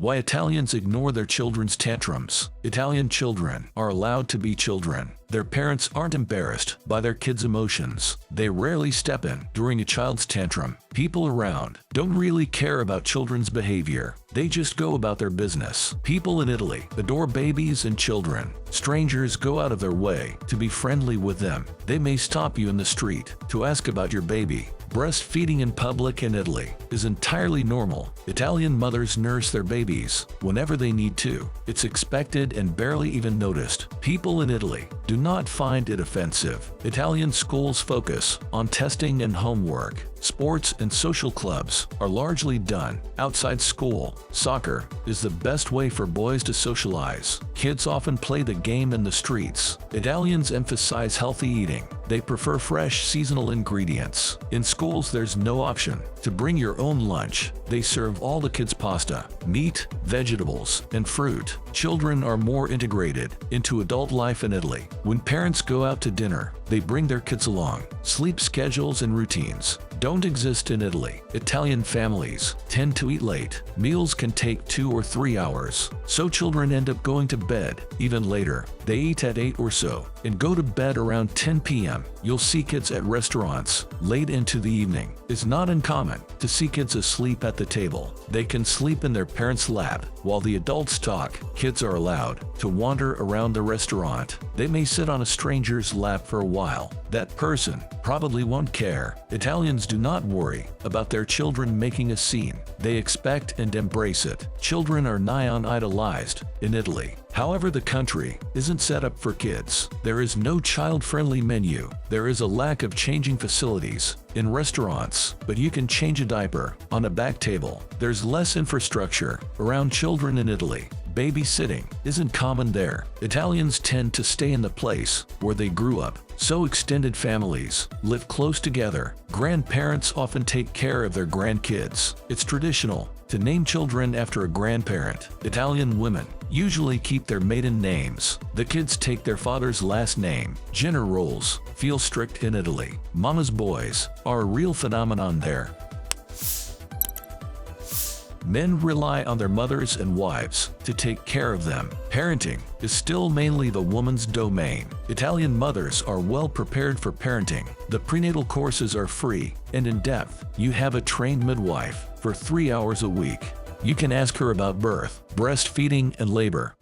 Why Italians ignore their children's tantrums. Italian children are allowed to be children. Their parents aren't embarrassed by their kids' emotions. They rarely step in during a child's tantrum. People around don't really care about children's behavior. They just go about their business. People in Italy adore babies and children. Strangers go out of their way to be friendly with them. They may stop you in the street to ask about your baby. Breastfeeding in public in Italy is entirely normal. Italian mothers nurse their babies whenever they need to. It's expected and barely even noticed. People in Italy do not find it offensive. Italian schools focus on testing and homework. Sports and social clubs are largely done outside school. Soccer is the best way for boys to socialize. Kids often play the game in the streets. Italians emphasize healthy eating. They prefer fresh seasonal ingredients. In schools, there's no option to bring your own lunch. They serve all the kids pasta, meat, vegetables, and fruit. Children are more integrated into adult life in Italy. When parents go out to dinner, they bring their kids along. Sleep schedules and routines don't exist in Italy. Italian families tend to eat late. Meals can take 2 or 3 hours, so children end up going to bed even later. They eat at 8 or so and go to bed around 10 p.m. You'll see kids at restaurants late into the evening. It's not uncommon to see kids asleep at the table. They can sleep in their parents' lap while the adults talk. Kids are allowed to wander around the restaurant. They may sit on a stranger's lap for a while. That person probably won't care. Italians do not worry about their children making a scene. They expect and embrace it. Children are nigh on idolized in Italy. However, the country isn't set up for kids. There is no child-friendly menu. There is a lack of changing facilities in restaurants, but you can change a diaper on a back table. There's less infrastructure around children in Italy. Babysitting isn't common there. Italians tend to stay in the place where they grew up, so extended families live close together. Grandparents often take care of their grandkids. It's traditional to name children after a grandparent. Italian women usually keep their maiden names. The kids take their father's last name. Gender roles feel strict in Italy. Mama's boys are a real phenomenon there. Men rely on their mothers and wives to take care of them. Parenting is still mainly the woman's domain. Italian mothers are well prepared for parenting. The prenatal courses are free and in-depth. You have a trained midwife for 3 hours a week. You can ask her about birth, breastfeeding, and labor.